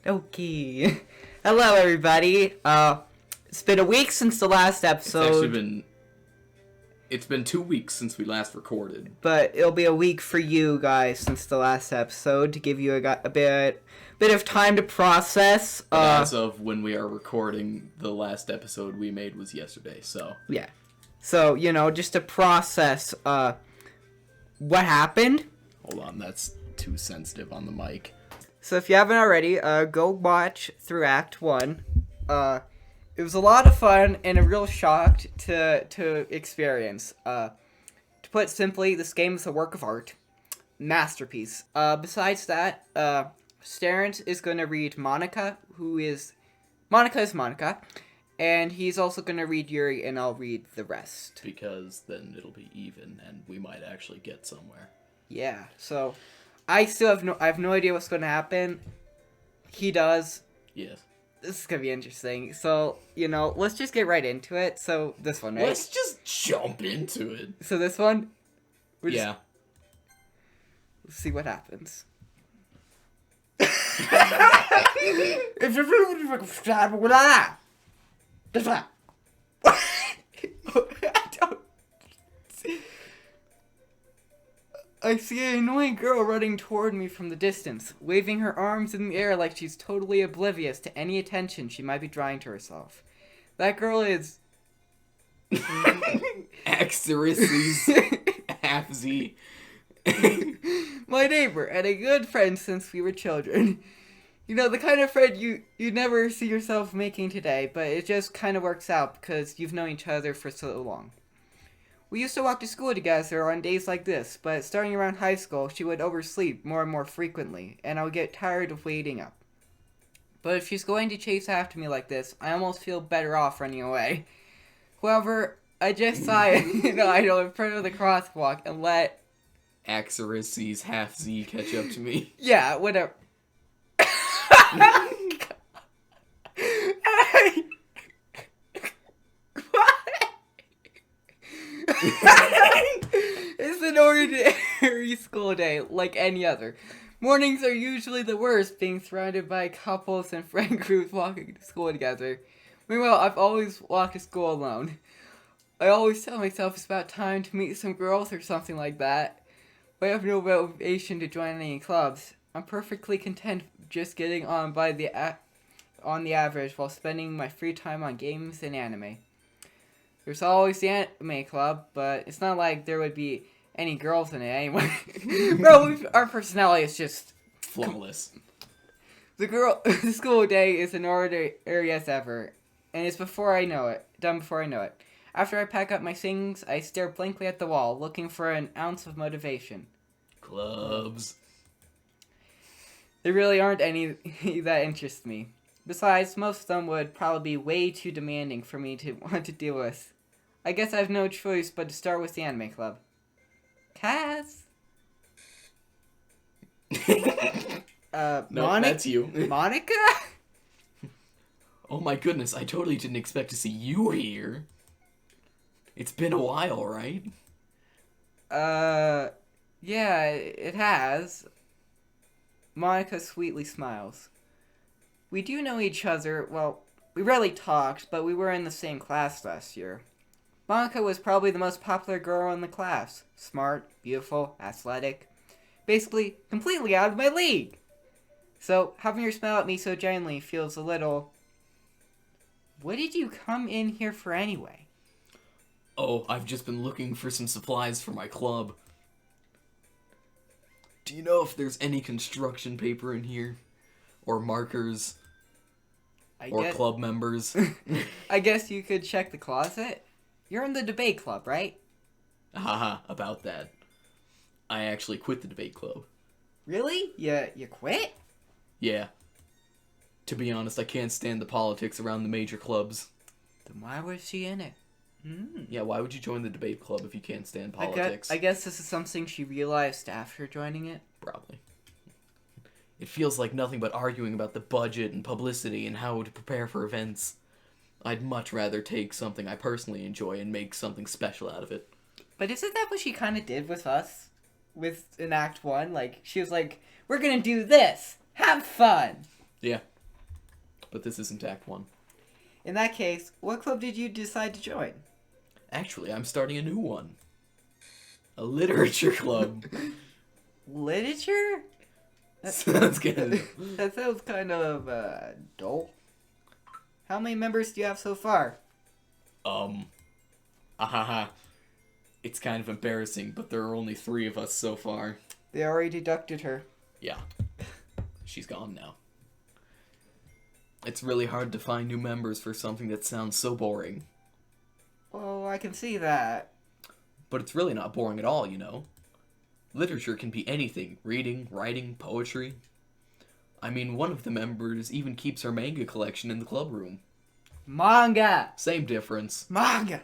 Doki. Hello, everybody. It's been a week since the last episode. It's been 2 weeks since we last recorded. But it'll be a week for you guys since the last episode to give you a bit of time to process. As of when we are recording, the last episode we made was yesterday, so. Yeah. So, just to process what happened. Hold on, that's too sensitive on the mic. So if you haven't already, go watch through Act 1. It was a lot of fun and a real shock to experience. To put it simply, this game is a work of art. Masterpiece. Besides that, Sterrence is going to read Monica, Monica is Monica. And he's also going to read Yuri, and I'll read the rest. Because then it'll be even, and we might actually get somewhere. Yeah, so I have no idea what's going to happen. He does. Yes. This is going to be interesting. So, let's just get right into it. So, this one, right? Let's just jump into it. So, this one? Yeah. Let's see what happens. I see an annoying girl running toward me from the distance, waving her arms in the air like she's totally oblivious to any attention she might be drawing to herself. That girl is... Axeris's half Z. My neighbor and a good friend since we were children. The kind of friend you never see yourself making today, but it just kind of works out because you've known each other for so long. We used to walk to school together on days like this, but starting around high school, she would oversleep more and more frequently, and I would get tired of waiting up. But if she's going to chase after me like this, I almost feel better off running away. However, I just saw it, in front of the crosswalk and let... Axeris's half Z catch up to me. Yeah, whatever. It's an ordinary school day, like any other. Mornings are usually the worst, being surrounded by couples and friend groups walking to school together. Meanwhile, I've always walked to school alone. I always tell myself it's about time to meet some girls or something like that. But I have no motivation to join any clubs. I'm perfectly content just getting on on the average while spending my free time on games and anime. There's always the anime club, but it's not like there would be any girls in it anyway. Bro, our personality is just... flawless. The school day is an ordinary as ever, and it's done before I know it. After I pack up my things, I stare blankly at the wall, looking for an ounce of motivation. Clubs. There really aren't any that interest me. Besides, most of them would probably be way too demanding for me to want to deal with. I guess I have no choice but to start with the anime club. Kazz? No, that's you. Monica? Oh my goodness, I totally didn't expect to see you here. It's been a while, right? Yeah, it has. Monica sweetly smiles. We do know each other, well, we rarely talked, but we were in the same class last year. Monica was probably the most popular girl in the class. Smart, beautiful, athletic. Basically, completely out of my league. So, having her smile at me so genuinely feels a little... What did you come in here for anyway? Oh, I've just been looking for some supplies for my club. Do you know if there's any construction paper in here? Or markers? Club members? I guess you could check the closet. You're in the debate club, right? Haha, about that. I actually quit the debate club. Really? You quit? Yeah. To be honest, I can't stand the politics around the major clubs. Then why was she in it? Yeah, why would you join the debate club if you can't stand politics? I guess this is something she realized after joining it. Probably. It feels like nothing but arguing about the budget and publicity and how to prepare for events. I'd much rather take something I personally enjoy and make something special out of it. But isn't that what she kind of did with us? In Act 1? Like, she was like, we're gonna do this! Have fun! Yeah, but this isn't Act 1. In that case, what club did you decide to join? Actually, I'm starting a new one. A literature club. Literature? Sounds good. That sounds kind of, dull. How many members do you have so far? It's kind of embarrassing, but there are only 3 of us so far. They already deducted her. Yeah. She's gone now. It's really hard to find new members for something that sounds so boring. Oh, I can see that. But it's really not boring at all, Literature can be anything. Reading, writing, poetry. I mean, one of the members even keeps her manga collection in the club room. Manga! Same difference. Manga!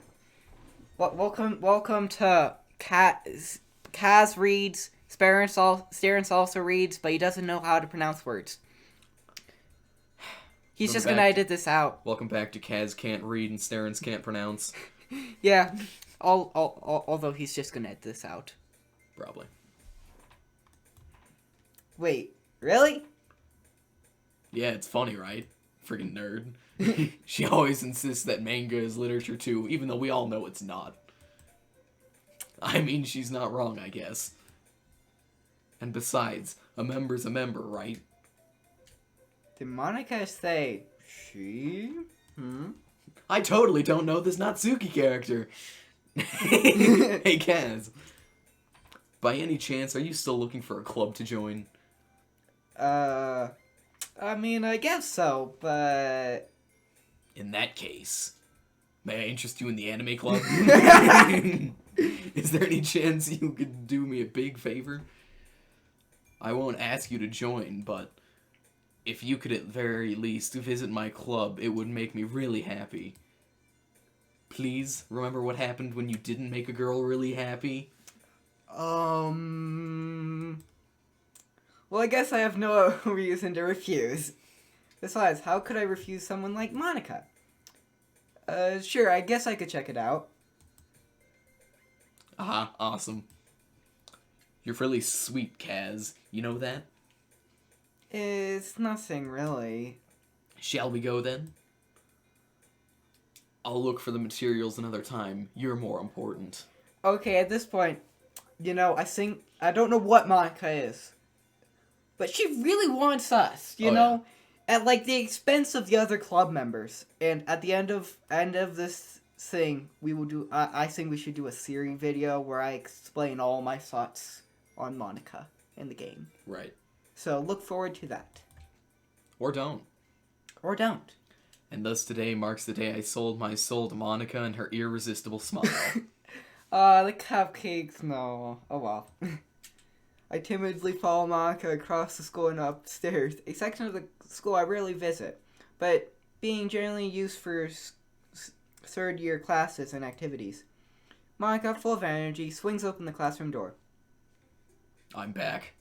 Welcome to Kaz reads, Starence also reads, but he doesn't know how to pronounce words. He's just gonna edit this out. Welcome back to Kaz Can't Read and Starence Can't Pronounce. Yeah, although he's just gonna edit this out. Probably. Wait, really? Yeah, it's funny, right? Friggin' nerd. She always insists that manga is literature too, even though we all know it's not. I mean, she's not wrong, I guess. And besides, a member's a member, right? Did Monica say she? I totally don't know this Natsuki character. Hey, Kaz. By any chance, are you still looking for a club to join? I mean, I guess so, but... In that case, may I interest you in the anime club? Is there any chance you could do me a big favor? I won't ask you to join, but if you could at very least visit my club, it would make me really happy. Please, remember what happened when you didn't make a girl really happy? Well, I guess I have no reason to refuse. Besides, how could I refuse someone like Monica? Sure, I guess I could check it out. Awesome. You're really sweet, Kaz. You know that? It's nothing, really. Shall we go, then? I'll look for the materials another time. You're more important. Okay, at this point, I don't know what Monica is. But she really wants us, you know? Yeah. At, the expense of the other club members. And at the end of this thing, we will do... I think we should do a series video where I explain all my thoughts on Monica in the game. Right. So look forward to that. Or don't. Or don't. And thus today marks the day I sold my soul to Monica and her irresistible smile. The cupcakes, no. Oh well. I timidly follow Monica across the school and upstairs, a section of the school I rarely visit, but being generally used for third-year classes and activities. Monica, full of energy, swings open the classroom door. I'm back.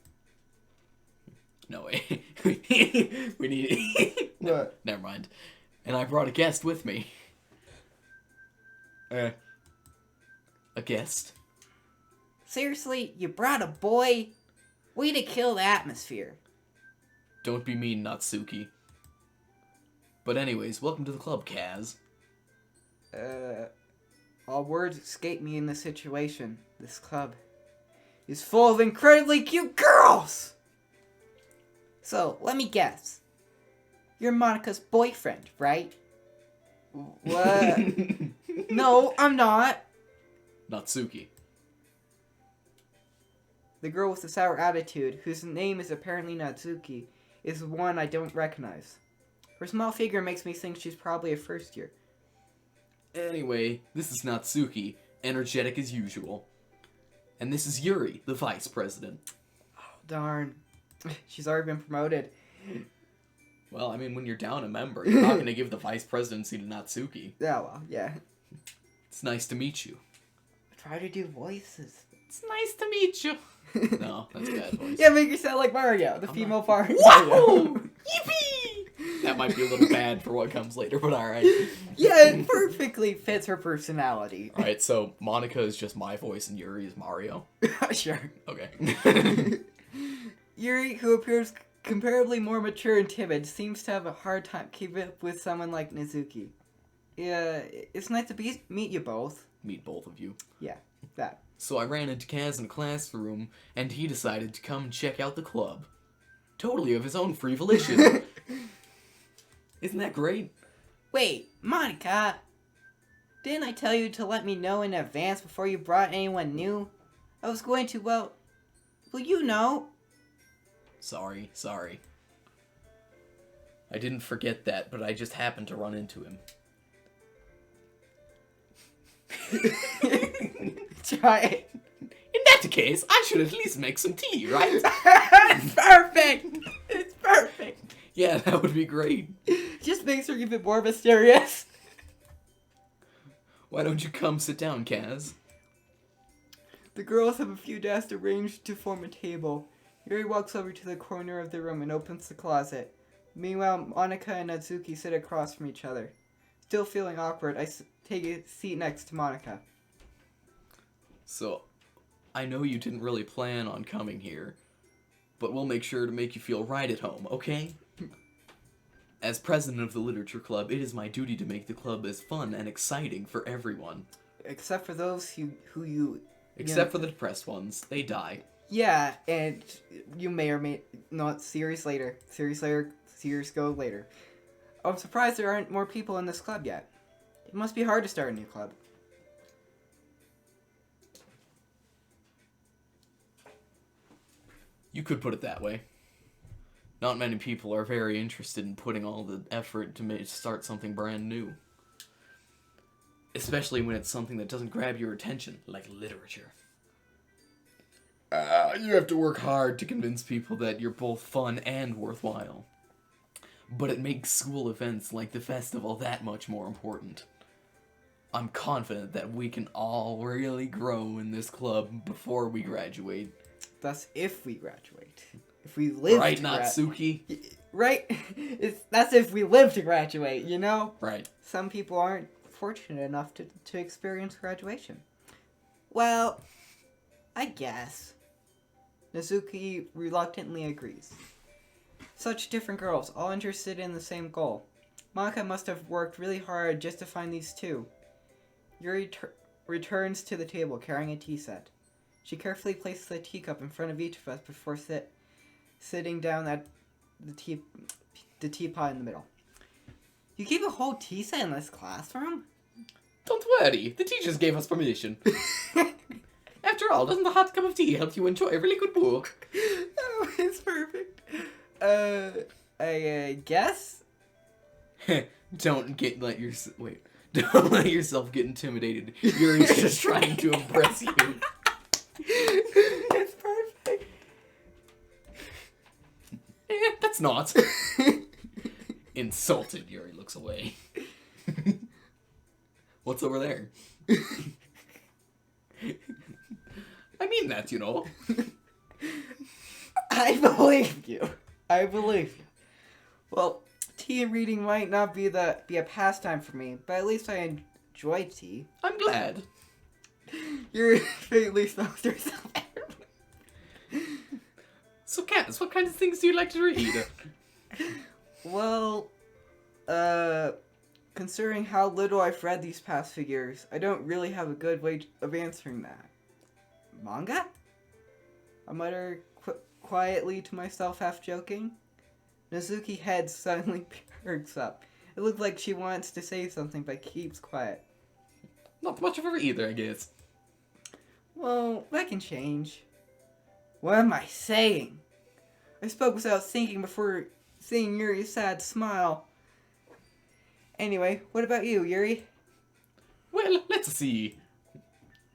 No, wait. We need... No, what? Never mind. And I brought a guest with me. A guest? Seriously? You brought a boy? Way to kill the atmosphere. Don't be mean, Natsuki. But anyways, welcome to the club, Kaz. All words escape me in this situation. This club is full of incredibly cute girls! So, let me guess. You're Monica's boyfriend, right? What? No, I'm not. Natsuki. The girl with the sour attitude, whose name is apparently Natsuki, is one I don't recognize. Her small figure makes me think she's probably a first year. Anyway, this is Natsuki, energetic as usual. And this is Yuri, the vice president. Oh, darn. She's already been promoted. Well, I mean, when you're down a member, you're not going to give the vice presidency to Natsuki. Yeah, well, yeah. It's nice to meet you. Try to do voices. It's nice to meet you. No, that's a bad voice. Yeah, make her sound like Mario, the female part. Whoa! Yippee! That might be a little bad for what comes later, but alright. Yeah, it perfectly fits her personality. Alright, so Monica is just my voice and Yuri is Mario? Sure. Okay. Yuri, who appears comparably more mature and timid, seems to have a hard time keeping up with someone like Nizuki. Yeah, it's nice to meet you both. Meet both of you. Yeah, that. So I ran into Kaz in the classroom, and he decided to come check out the club. Totally of his own free volition. Isn't that great? Wait, Monica! Didn't I tell you to let me know in advance before you brought anyone new? I was going to, well, you know. Sorry. I didn't forget that, but I just happened to run into him. Try it. In that case, I should at least make some tea, right? It's perfect! It's perfect! Yeah, that would be great. Just makes her even more mysterious. Why don't you come sit down, Kaz? The girls have a few desks arranged to form a table. Yuri walks over to the corner of the room and opens the closet. Meanwhile, Monica and Natsuki sit across from each other. Still feeling awkward, I take a seat next to Monica. So, I know you didn't really plan on coming here, but we'll make sure to make you feel right at home, okay? As president of the Literature Club, it is my duty to make the club as fun and exciting for everyone. Except for those who you... Except for the depressed ones. They die. Yeah, and you may or may not see yours later. See yours go later. I'm surprised there aren't more people in this club yet. It must be hard to start a new club. You could put it that way. Not many people are very interested in putting all the effort to start something brand new. Especially when it's something that doesn't grab your attention, like literature. You have to work hard to convince people that you're both fun and worthwhile. But it makes school events like the festival that much more important. I'm confident that we can all really grow in this club before we graduate. That's if we graduate. If we live right, to Natsuki? Right? That's if we live to graduate, you know? Right. Some people aren't fortunate enough to experience graduation. Well, I guess. Natsuki reluctantly agrees. Such different girls, all interested in the same goal. Monica must have worked really hard just to find these two. Yuri returns to the table carrying a tea set. She carefully places the teacup in front of each of us before sitting down at the teapot in the middle. You keep a whole tea set in this classroom? Don't worry, the teachers gave us permission. After all, doesn't the hot cup of tea help you enjoy a really good book? Oh, it's perfect. I guess? Don't let yourself get intimidated. Yuri's just trying to impress you. It's perfect. That's not. Insulted, Yuri looks away. What's over there? I mean that, you know. I believe you. Well, tea and reading might not be a pastime for me, but at least I enjoy tea. I'm glad. You're faintly smells yourself. So, Kaz, what kinds of things do you like to read? Well, considering how little I've read these past few years, I don't really have a good way of answering that. Manga? I mutter quietly to myself, half joking. Natsuki's head suddenly perks up. It looks like she wants to say something, but keeps quiet. Not much of her either, I guess. Well, that can change. What am I saying? I spoke without thinking before seeing Yuri's sad smile. Anyway, what about you, Yuri? Well, let's see.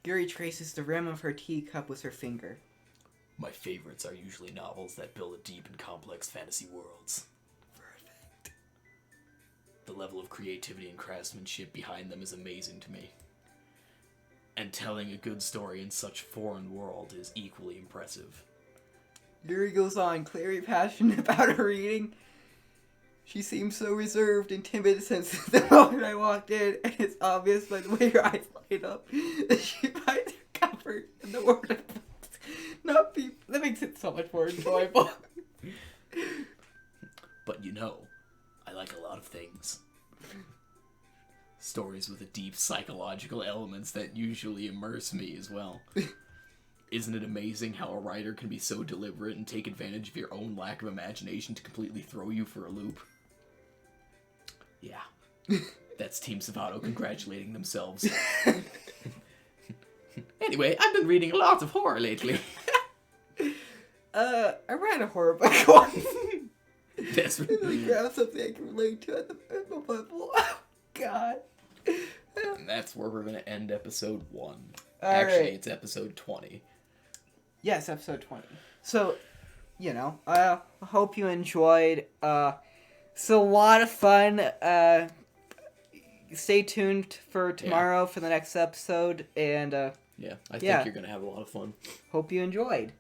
Yuri traces the rim of her teacup with her finger. My favorites are usually novels that build deep and complex fantasy worlds. Perfect. The level of creativity and craftsmanship behind them is amazing to me. And telling a good story in such a foreign world is equally impressive. Yuri goes on, clearly passionate about her reading. She seems so reserved and timid since the moment I walked in, and it's obvious by the way her eyes light up that she finds her comfort in the world of books, not people. That makes it so much more enjoyable. But you know, I like a lot of things. Stories with a deep psychological elements that usually immerse me as well. Isn't it amazing how a writer can be so deliberate and take advantage of your own lack of imagination to completely throw you for a loop? Yeah. That's Team Savato congratulating themselves. Anyway, I've been reading lots of horror lately. I read a horror book once. That's Really grab something I can relate to at the Bible. Oh, God. And that's where we're going to end episode 1. Actually, It's episode 20. Yes, episode 20. So, I hope you enjoyed. It's a lot of fun. Stay tuned for tomorrow for the next episode. And, I think you're going to have a lot of fun. Hope you enjoyed.